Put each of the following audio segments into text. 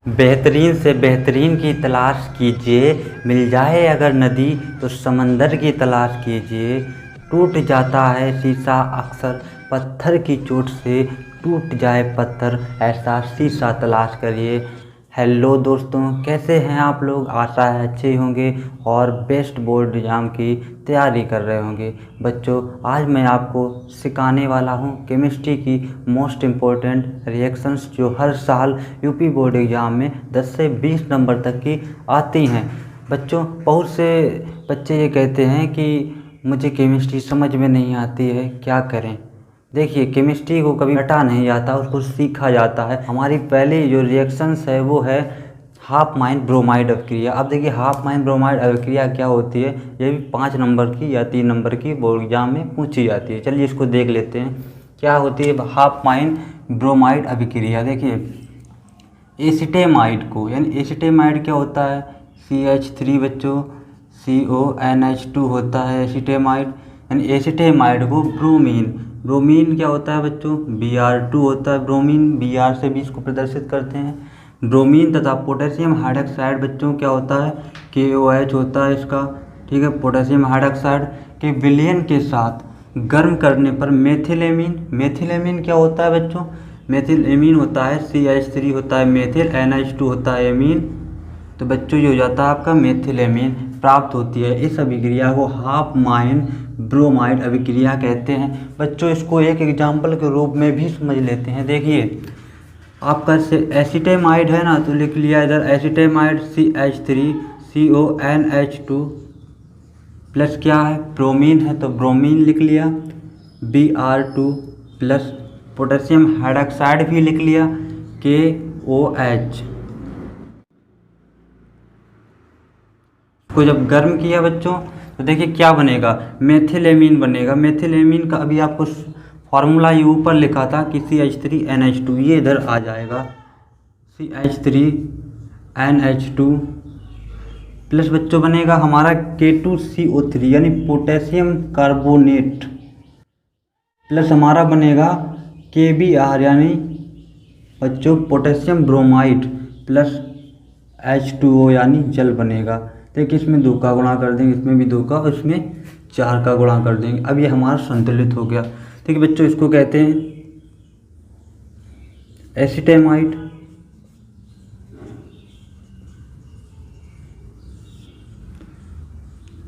बेहतरीन से बेहतरीन की तलाश कीजिए, मिल जाए अगर नदी तो समंदर की तलाश कीजिए। टूट जाता है शीशा अक्सर पत्थर की चोट से, टूट जाए पत्थर ऐसा शीशा तलाश करिए। हेलो दोस्तों, कैसे हैं आप लोग? आशा है अच्छे होंगे और बेस्ट बोर्ड एग्ज़ाम की तैयारी कर रहे होंगे। बच्चों, आज मैं आपको सिखाने वाला हूं केमिस्ट्री की मोस्ट इम्पोर्टेंट रिएक्शंस जो हर साल यूपी बोर्ड एग्ज़ाम में 10 से 20 नंबर तक की आती हैं। बच्चों, बहुत से बच्चे ये कहते हैं कि मुझे केमिस्ट्री समझ में नहीं आती है, क्या करें? देखिए, केमिस्ट्री को कभी रटा नहीं जाता, उसको सीखा जाता है। हमारी पहली जो रिएक्शंस है वो है हाफ माइन ब्रोमाइड अभिक्रिया। अब देखिए, हाफ माइन ब्रोमाइड अभिक्रिया क्या होती है, ये भी 5 नंबर की या 3 नंबर की बोर्ड एग्जाम में पूछी जाती है। चलिए इसको देख लेते हैं क्या होती है हाफ माइन ब्रोमाइड अभिक्रिया। देखिए, एसिटेमाइड को, यानी एसिटेमाइड क्या होता है, CH3 बच्चों, CONH2 होता है एसिटेमाइड। यानी एसिटेमाइड को ब्रोमीन क्या होता है बच्चों, Br2 होता है। ब्रोमीन Br से भी इसको प्रदर्शित करते हैं। ब्रोमीन तथा पोटेशियम हाइड्रॉक्साइड बच्चों क्या होता है, KOH होता है इसका, ठीक है। पोटेशियम हाइड्रॉक्साइड के विलयन के साथ गर्म करने पर मेथिलेमीन क्या होता है बच्चों, मेथिलेमीन होता है, CH3 होता है मेथिल, NH2 होता है एमीन। तो बच्चों ये हो जाता है आपका मेथिलेमीन प्राप्त होती है। इस अभिक्रिया को हाफ माइन ब्रोमाइड अभिक्रिया कहते हैं। बच्चों, इसको एक एग्जाम्पल के रूप में भी समझ लेते हैं। देखिए, आपका एसिटेमाइड है ना, तो लिख लिया इधर एसिटेमाइड CH3 CONH2 प्लस क्या है, ब्रोमीन है तो ब्रोमीन लिख लिया, Br2 प्लस पोटेशियम हाइड्रॉक्साइड भी लिख लिया, KOH। को जब गर्म किया बच्चों तो देखिए क्या बनेगा, मेथिलेमीन बनेगा। मेथिलेमीन का अभी आपको फॉर्मूला ये ऊपर लिखा था कि CH3NH2, ये इधर आ जाएगा, CH3NH2 प्लस बच्चों बनेगा हमारा K2CO3 यानी पोटेशियम कार्बोनेट, प्लस हमारा बनेगा KBr यानी बच्चों पोटेशियम ब्रोमाइड, प्लस H2O यानी जल बनेगा। देखिए, इसमें 2 का गुणा कर देंगे, इसमें भी 2 का, इसमें 4 का गुणा कर देंगे। अब ये हमारा संतुलित हो गया। ठीक है बच्चों, इसको कहते हैं एसिटेमाइड।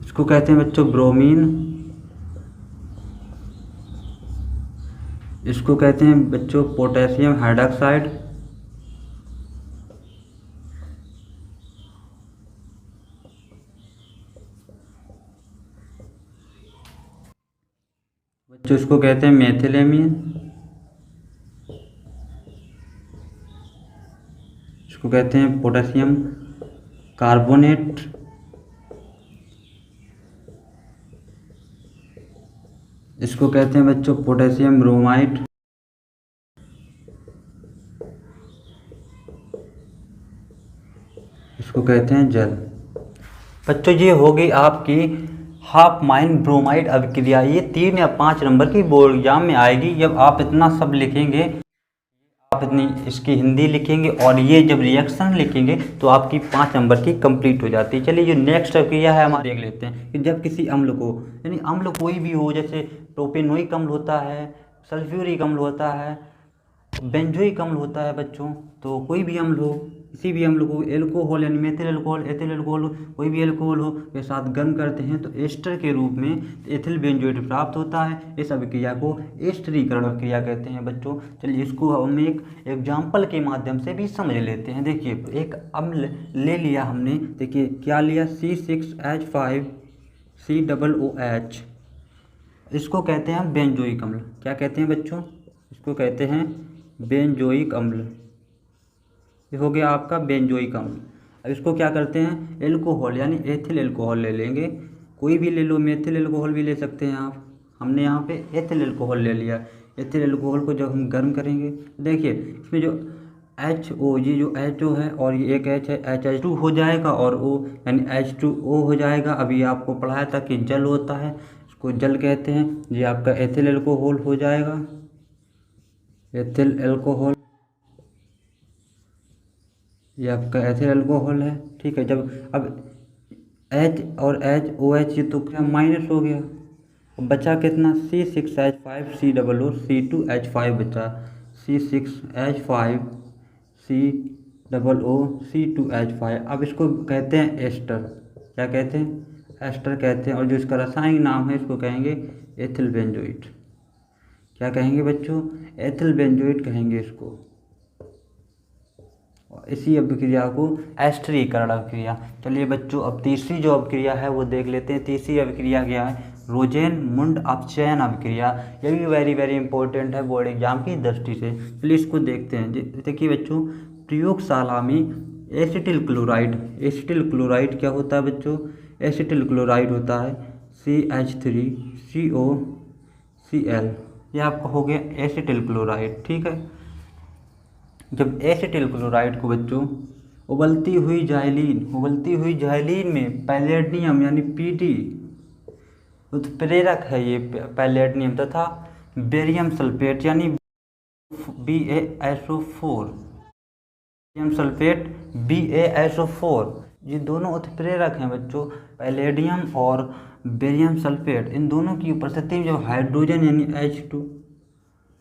इसको कहते हैं बच्चों ब्रोमीन। इसको कहते हैं बच्चों पोटेशियम हाइड्रॉक्साइड। बच्चों, इसको कहते हैं मेथिलेमीन। इसको कहते हैं पोटेशियम कार्बोनेट। इसको कहते हैं बच्चों पोटेशियम ब्रोमाइड। इसको कहते हैं जल। बच्चों, ये होगी आपकी हाफ माइन ब्रोमाइड अभिक्रिया। ये 3 या 5 नंबर की बोर्ड एग्जाम में आएगी। जब आप इतना सब लिखेंगे, आप इतनी इसकी हिंदी लिखेंगे और ये जब रिएक्शन लिखेंगे तो आपकी 5 नंबर की कंप्लीट हो जाती है। चलिए, जो नेक्स्ट अभिक्रिया है हमारे देख लेते हैं कि जब किसी अम्ल को, यानी अम्ल कोई भी हो, जैसे प्रोपेनोइक अम्ल होता है, सल्फ्यूरिक अम्ल होता है, बेंजोइक अम्ल होता है बच्चों, तो कोई भी अम्ल हो, किसी भी अम्ल को एल्कोहल यानी मेथिल एल्कोहल, एथिल एल्कोहल, कोई भी एल्कोहल हो के साथ गर्म करते हैं तो एस्टर के रूप में एथिल बेंजोएट प्राप्त होता है। इस अभिक्रिया को एस्टरीकरण अभिक्रिया कहते हैं बच्चों। चलिए, इसको हम एक एग्जाम्पल के माध्यम से भी समझ लेते हैं। देखिए, एक अम्ल ले लिया हमने, देखिए क्या लिया, C6H5COOH। इसको कहते हैं बेंजोइक अम्ल। क्या कहते हैं बच्चों, इसको कहते हैं बेंजोइक अम्ल। ये हो गया आपका बेंजोइक अम्ल। अब इसको क्या करते हैं, एल्कोहल यानी एथिल एल्कोहल ले लेंगे, कोई भी ले लो, मेथिल एल्कोहल भी ले सकते हैं आप। हमने यहाँ पे एथिल एल्कोहल ले लिया। एथिल एल्कोहल को जब हम गर्म करेंगे, देखिए इसमें जो HO, ये जो HO है और ये एक H है, HH2 हो जाएगा और O यानी H2O हो जाएगा। अभी आपको पढ़ाया था कि जल होता है, इसको जल कहते हैं। ये आपका एथिल एल्कोहल हो जाएगा, एथिल एल्कोहल। ये आपका एथिल अल्कोहल है, ठीक है। जब अब H और H OH ये तो क्या माइनस हो गया, अब बचा कितना C6H5COO, C2H5 बचा, C6H5COO, अब इसको कहते हैं एस्टर। क्या कहते हैं? एस्टर कहते हैं। और जो इसका रासायनिक नाम है इसको कहेंगे एथिल बेंजोइट। क्या कहेंगे बच्चों? एथिल बेंजोइट कहेंगे इसको। इसी अभिक्रिया को एस्टरीकरण अभिक्रिया। चलिए बच्चों, अब तीसरी जो अभिक्रिया है वो देख लेते हैं। तीसरी अभिक्रिया क्या है? रोजेन मुंड अपचयन अभिक्रिया। ये भी वेरी वेरी इंपॉर्टेंट है बोर्ड एग्जाम की दृष्टि से। चलिए इसको देखते हैं। देखिए बच्चों, प्रयोगशाला में एसिटिल क्लोराइड क्या होता है बच्चों? एसिटिल क्लोराइड होता है CH3COCl। ये आपका हो गया एसिटिल क्लोराइड, ठीक है। जब एसिटिल क्लोराइड को बच्चों उबलती हुई जाइलीन में पैलेडियम यानी Pd उत्प्रेरक है, ये पैलेडियम तथा बेरियम सल्फेट यानी BaSO4 ये दोनों उत्प्रेरक हैं बच्चों। पैलेडियम और बेरियम सल्फेट, इन दोनों की उपस्थिति में जब हाइड्रोजन यानी H2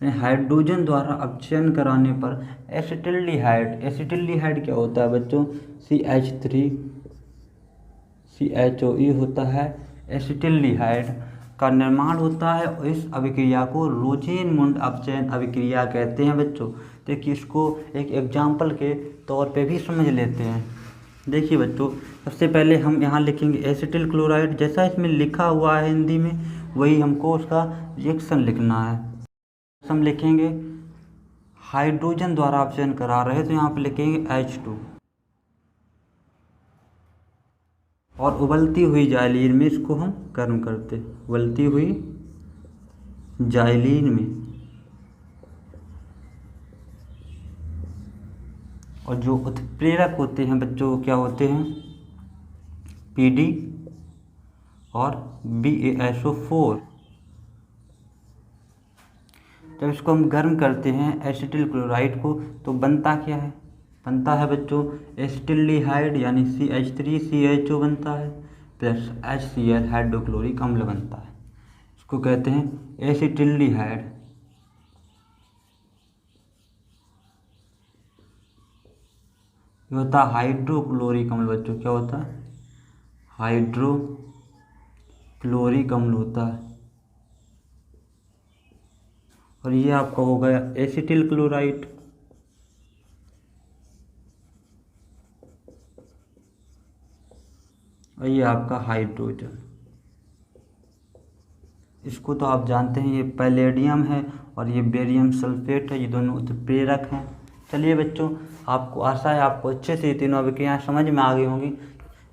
हाइड्रोजन द्वारा अपचयन कराने पर एसिटिल्डिहाइड क्या होता है बच्चों? CH3CHOE होता है। एसिटिल्डिहाइड का निर्माण होता है और इस अभिक्रिया को रोजेन मुंड अपचयन अभिक्रिया कहते हैं बच्चों। देखिए इसको एक एग्जाम्पल के तौर पे भी समझ लेते हैं। देखिए बच्चों, सबसे पहले हम यहाँ लिखेंगे एसिटिल क्लोराइड, जैसा इसमें लिखा हुआ है हिंदी में वही हमको उसका रिएक्शन लिखना है। हम लिखेंगे हाइड्रोजन द्वारा अपचयन करा रहे तो यहाँ पे लिखेंगे H2, और उबलती हुई जाइलीन में इसको हम गर्म करते, उबलती हुई जाइलीन में। और जो उत्प्रेरक होते हैं बच्चों क्या होते हैं? Pd और BaSO4। जब इसको हम गर्म करते हैं एसिटिल क्लोराइड को तो बनता क्या है? बनता है बच्चों एसिटिल्डिहाइड यानी CH3CHO बनता है, प्लस HCl हाइड्रोक्लोरिक अम्ल बनता है। इसको कहते हैं एसिटिल्डिहाइड। ये होता है हाइड्रोक्लोरिक अम्ल बच्चों। क्या होता है? हाइड्रोक्लोरिक अम्ल होता है। और ये आपका हो गया एसिटिल क्लोराइड। और ये आपका हाइड्रोजन। इसको तो आप जानते हैं, ये पैलेडियम है और ये बेरियम सल्फेट है, ये दोनों उत्प्रेरक हैं। चलिए बच्चों, आपको आशा है आपको अच्छे से ये तीनों अभिक्रियाएँ समझ में आ गई होंगी।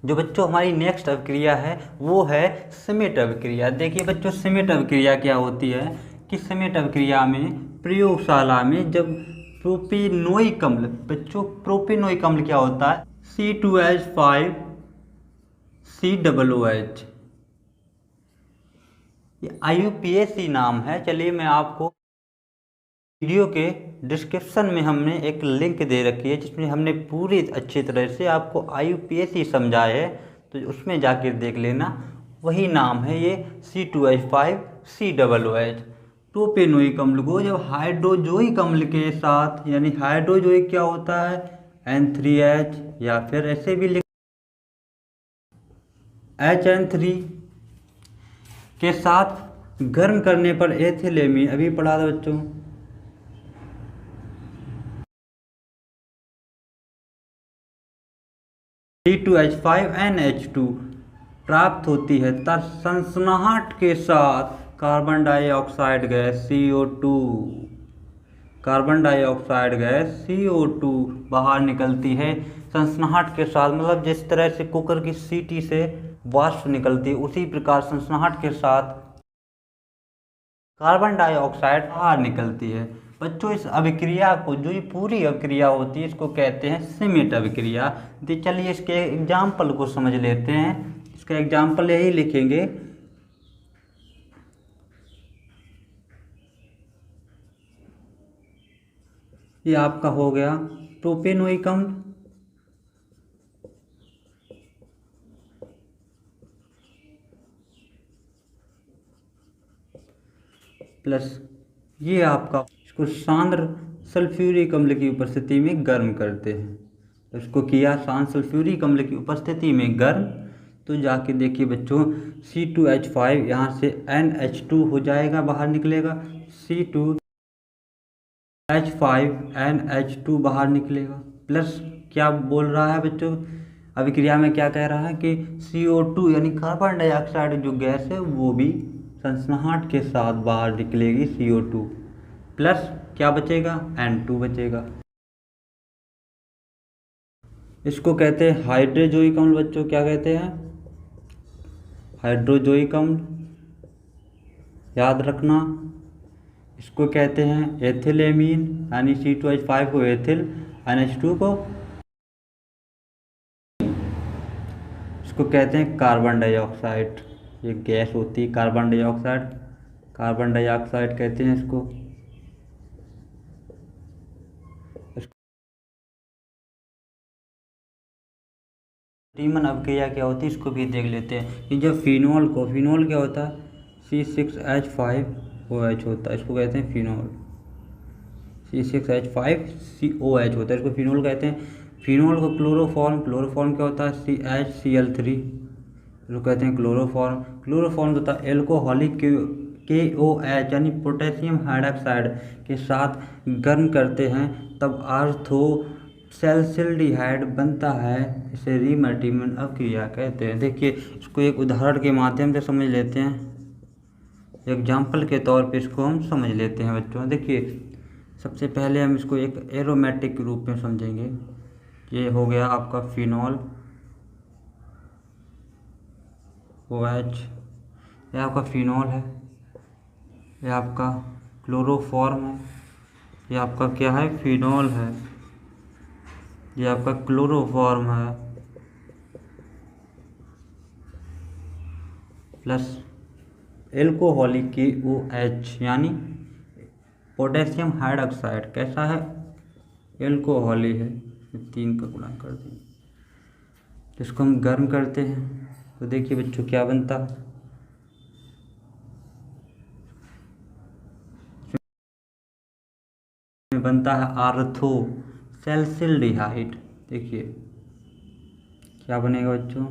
जो बच्चों हमारी नेक्स्ट अभिक्रिया है वो है सिमेट अभिक्रिया। देखिए बच्चों, सिमेट अभिक्रिया क्या होती है कि सिमेट अभिक्रिया में प्रयोगशाला में जब प्रोपेनोइक अम्ल, बच्चों प्रोपेनोइक अम्ल क्या होता है? C2H5COOH। ये IUPAC नाम है। चलिए मैं आपको वीडियो के डिस्क्रिप्शन में हमने एक लिंक दे रखी है जिसमें हमने पूरी अच्छी तरह से आपको IUPAC समझाया है, तो उसमें जाकर देख लेना। वही नाम है ये C2H5COOH। प्रोपेनोइक अम्ल को जब हाइड्रोजोइक अम्ल के साथ, यानी हाइड्रोजोइक क्या होता है? N3H, या फिर ऐसे भी लिख HN3 के साथ गर्म करने पर एथिलेमीन, अभी पढ़ा था बच्चों, C2H5NH2 प्राप्त होती है तथा सनसनाहट के साथ carbon dioxide gas CO2, carbon dioxide gas CO2 बाहर निकलती है सनसनाहट के साथ। मतलब जिस तरह से कुकर की सीटी से वाष्प निकलती है उसी प्रकार सनसनाहट के साथ कार्बन डाइऑक्साइड बाहर निकलती है। बच्चों इस अभिक्रिया को, जो ये पूरी अभिक्रिया होती है, इसको कहते हैं सिमेट अभिक्रिया। तो चलिए इसके एग्जाम्पल को समझ लेते हैं। इसका एग्जाम्पल यही लिखेंगे, ये आपका हो गया प्रोपेनोइक अम्ल, प्लस ये आपका इसको सांद्र सल्फ्यूरिक अम्ल की उपस्थिति में गर्म करते हैं। तो इसको किया सांद्र सल्फ्यूरिक अम्ल की उपस्थिति में गर्म, तो जाके देखिए बच्चों C2H5 यहाँ से NH2 हो जाएगा, बाहर निकलेगा, C2H5NH2 बाहर निकलेगा, प्लस क्या बोल रहा है बच्चों, अभिक्रिया में क्या कह रहा है कि CO2 यानी कार्बन डाइऑक्साइड जो गैस है वो भी सनसनाहट के साथ बाहर निकलेगी CO2, प्लस क्या बचेगा, N2 बचेगा। इसको कहते हैं हाइड्रोजोइक अम्ल बच्चों, क्या कहते हैं, हाइड्रोजोइक अम्ल, याद रखना। इसको कहते हैं एथिलेमीन, यानी C2H5 को एथिल, NH2 को, इसको कहते हैं कार्बन डाइऑक्साइड, ये गैस होती है कार्बन डाइऑक्साइड, कार्बन डाइऑक्साइड कहते हैं इसको। रीमन अभिक्रिया क्या होती है इसको भी देख लेते हैं कि जब फिनोल को, फिनोल क्या होता है C6H5OH होता है, इसको कहते हैं फिनोल, C6H5COH होता है, इसको फिनोल कहते हैं। फिनोल को क्लोरोफॉर्म, क्लोरोफॉर्म क्या होता है CHCl3, इसको कहते हैं क्लोरोफॉर्म। क्लोरोफॉर्म होता है एल्कोहलिक KOH यानी पोटेशियम हाइड्रॉक्साइड के साथ गर्म करते हैं तब आर्थो सैल्सिल्डिहाइड बनता है, इसे रीमर्टिमन अभिक्रिया कहते हैं। देखिए इसको एक उदाहरण के माध्यम से समझ लेते हैं, एग्जाम्पल के तौर पे इसको हम समझ लेते हैं बच्चों। देखिए सबसे पहले हम इसको एक एरोमेटिक के रूप में समझेंगे। ये हो गया आपका फिनॉल OH, ये आपका फिनॉल है, ये आपका क्लोरोफॉर्म है, ये आपका क्या है फिनॉल है, ये आपका क्लोरोफॉर्म है, प्लस एल्कोहलिक KOH यानी पोटेशियम हाइड्रॉक्साइड, कैसा है एल्कोहलिक है, 3 का गुणा कर दें, जिसको हम गर्म करते हैं तो देखिए बच्चों क्या बनता है, बनता है आर्थो सैल्सिल्डिहाइड। देखिए क्या बनेगा बच्चों,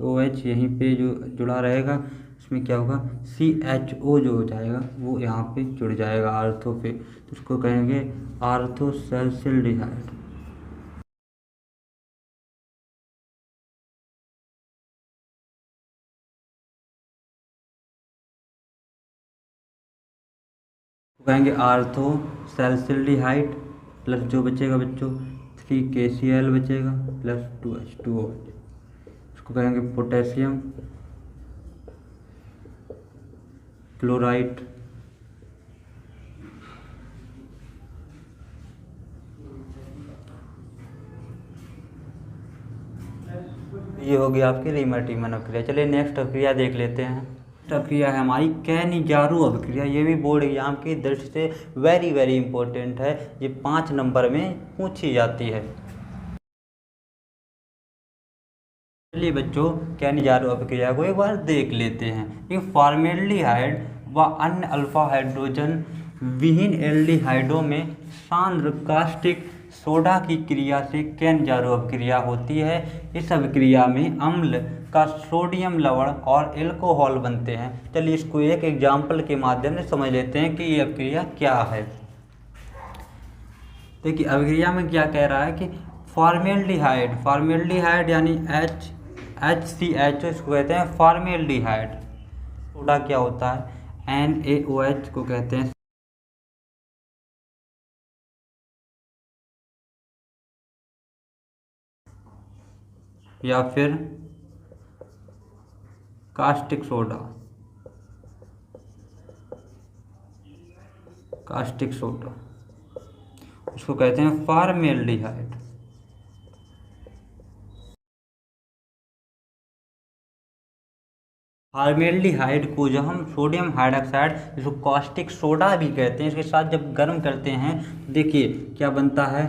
OH यहीं पे जो जुड़ा रहेगा इसमें क्या होगा CHO जो हो जाएगा वो यहाँ पे जुड़ जाएगा आर्थो पे, तो उसको कहेंगे आर्थो सैल्सिल्डिहाइड। कहेंगे आर्थो सैल्सिल्डिहाइड, प्लस जो बचेगा बच्चों 3KCl बचेगा, प्लस 2H2O, इसको कहेंगे पोटेशियम क्लोराइड। ये हो गया आपकी रीमर्टिमन अभिक्रिया। चलिए नेक्स्ट अभिक्रिया देख लेते हैं। अभिक्रिया है हमारी कैनिजारू अभिक्रिया। ये भी बोर्ड एग्जाम की दृष्टि से वेरी वेरी इंपॉर्टेंट है, ये 5 नंबर में पूछी जाती है। चलिए बच्चों कैनिजारू अभिक्रिया को एक बार देख लेते हैं। ये फॉर्मेल्डिहाइड व अन्य अल्फा हाइड्रोजन विहीन एल्डिहाइडों में सांद्र कास्टिक सोडा की क्रिया से कैनिजारू अभिक्रिया होती है। इस अभिक्रिया में अम्ल का सोडियम लवण और एल्कोहल बनते हैं। चलिए इसको एक एग्जाम्पल के माध्यम से समझ लेते हैं कि ये अभिक्रिया क्या है। देखिए अभिक्रिया में क्या कह रहा है कि फॉर्मेल्डिहाइड, फॉर्मेल्डिहाइड यानी HCHO, इसको कहते हैं फॉर्मेल्डिहाइड। सोडा क्या होता है NaOH को कहते हैं, या फिर कास्टिक सोडा, कास्टिक सोडा इसको कहते हैं फॉर्मेल्डिहाइड। फॉर्मेल्डिहाइड को जब हम सोडियम हाइड्रॉक्साइड जिसको कास्टिक सोडा भी कहते हैं, इसके साथ जब गर्म करते हैं देखिए क्या बनता है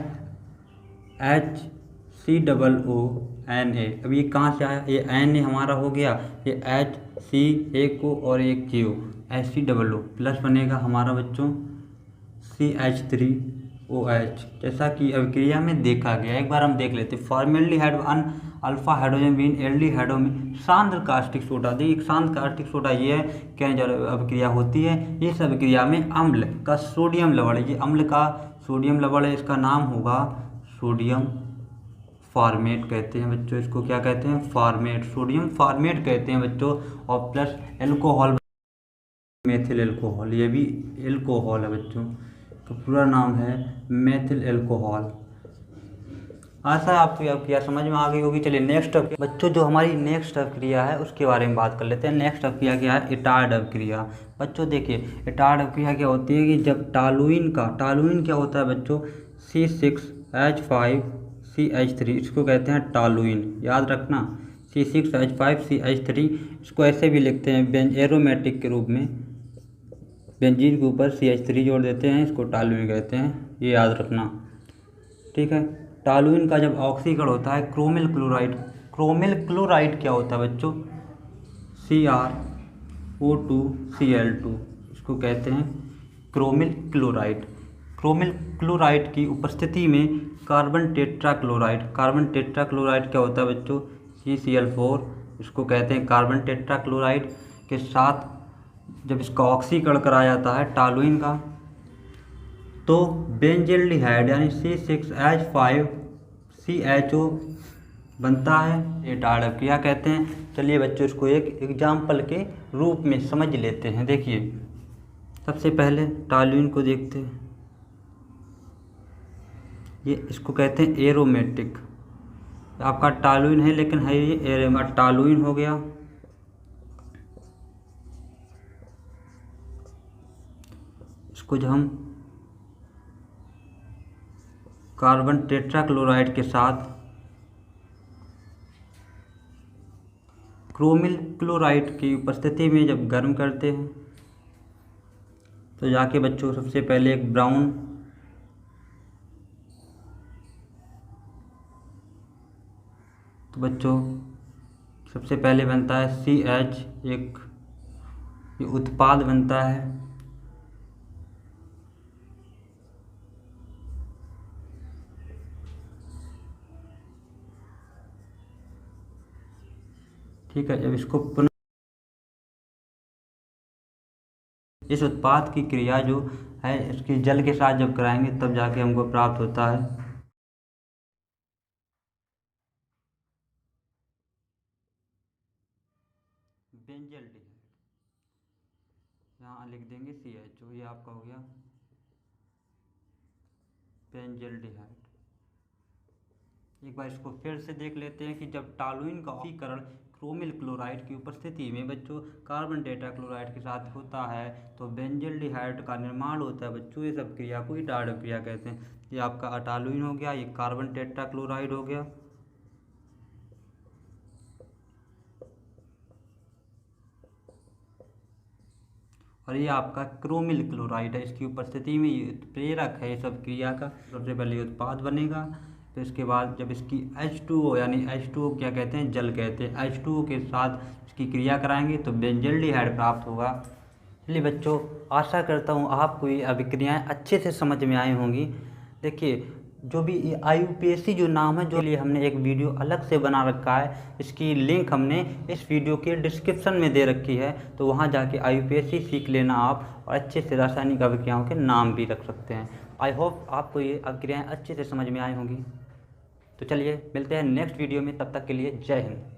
COONA। अब ये कहाँ से आया, ये Na हमारा हो गया, ये HC एक को और एक CO, HCOO प्लस बनेगा हमारा बच्चों CH3OH, जैसा कि अभिक्रिया में देखा गया। एक बार हम देख लेते हैं। फॉर्मेल्डिहाइड अन अल्फा हाइड्रोजन बीन एल्डिहाइडो में सांद्र कास्टिक सोडा। देखिए एक सांद्र कास्टिक सोडा ये है, क्या जो अभिक्रिया होती है, इस अभिक्रिया में अम्ल का सोडियम लवण, ये अम्ल का सोडियम लवण है, इसका नाम होगा सोडियम फॉर्मेट कहते हैं बच्चों। इसको क्या कहते हैं, फॉर्मेट, सोडियम फॉर्मेट कहते हैं बच्चों। और प्लस एल्कोहल, मेथिल एल्कोहल, ये भी एल्कोहल है बच्चों, तो पूरा नाम है मेथिल एल्कोहल। आशा है आपको अभिक्रिया समझ में आ गई होगी। चलिए नेक्स्ट बच्चों, जो हमारी नेक्स्ट अभिक्रिया है उसके बारे में बात कर लेते हैं। नेक्स्ट अभिक्रिया क्या है, इटार्ड अभिक्रिया। बच्चों देखिए इटार्ड अभिक्रिया क्या होती है कि जब टॉलुइन क्या होता है बच्चों, C6H5CH3, इसको कहते हैं टॉलुइन, याद रखना C6H5CH3। इसको ऐसे भी लिखते हैं एरोमेटिक के रूप में, बेंजीन के ऊपर CH3 जोड़ देते हैं, इसको टॉलुइन कहते हैं, ये याद रखना, ठीक है। टॉलुइन का जब ऑक्सीकरण होता है क्रोमिल क्लोराइड क्या होता है बच्चों, CrO2Cl2, इसको कहते हैं क्रोमिल क्लोराइड की उपस्थिति में कार्बन टेट्राक्लोराइड क्या होता है बच्चों, CCl4, इसको कहते हैं कार्बन टेट्राक्लोराइड के साथ जब इसका ऑक्सीकरण कराया जाता है टॉलुइन का, तो बेंजल्डिहाइड यानी C6H5CHO बनता है, ये इटार्ड अभिक्रिया कहते हैं। चलिए बच्चों इसको एक एग्जाम्पल के रूप में समझ लेते हैं। देखिए सबसे पहले टॉलुइन को देखते हैं, ये इसको कहते हैं एरोमेटिक, आपका टॉलुइन है लेकिन है ये टॉलुइन हो गया। इसको जब हम कार्बन टेट्राक्लोराइड के साथ क्रोमिल क्लोराइड की उपस्थिति में जब गर्म करते हैं, तो जाके बच्चों सबसे पहले एक ब्राउन तो बच्चों सबसे पहले बनता है CH, एक ये उत्पाद बनता है, ठीक है। जब इसको पुनः इस उत्पाद की क्रिया जो है इसकी जल के साथ जब कराएंगे तब जाके हमको प्राप्त होता है बेंजल्डिहाइड। यहाँ लिख देंगे CHO, ये आपका हो गया बेंजल्डिहाइड। एक बार इसको फिर से देख लेते हैं कि जब टॉलुइन का ऑक्सीकरण क्रोमिल क्लोराइड की उपस्थिति में बच्चों कार्बन टेट्राक्लोराइड के साथ होता है तो बेंजल्डिहाइड का निर्माण होता है बच्चों। इस अभिक्रिया को इटार्ड अभिक्रिया कहते हैं। ये आपका टॉलुइन हो गया, ये कार्बन टेट्राक्लोराइड हो गया, और ये आपका क्रोमिल क्लोराइड है, इसकी उपस्थिति में ये प्रेरक है इस अभिक्रिया का। सबसे पहले ये उत्पाद बनेगा, तो इसके बाद जब इसकी H2O यानी H2O क्या कहते हैं, जल कहते हैं, H2O के साथ इसकी क्रिया कराएंगे तो बेंजल्डिहाइड प्राप्त होगा। चलिए बच्चों आशा करता हूँ आपको ये अभिक्रियाएँ अच्छे से समझ में आई होंगी। देखिए जो भी IUPAC जो नाम है, जो लिए हमने एक वीडियो अलग से बना रखा है, इसकी लिंक हमने इस वीडियो के डिस्क्रिप्शन में दे रखी है, तो वहाँ जाके IUPAC सीख लेना आप, और अच्छे से रासायनिक अभिक्रियाओं के नाम भी रख सकते हैं। आई होप आपको ये अभिक्रियाएँ अच्छे से समझ में आई होंगी। तो चलिए मिलते हैं नेक्स्ट वीडियो में, तब तक के लिए जय हिंद।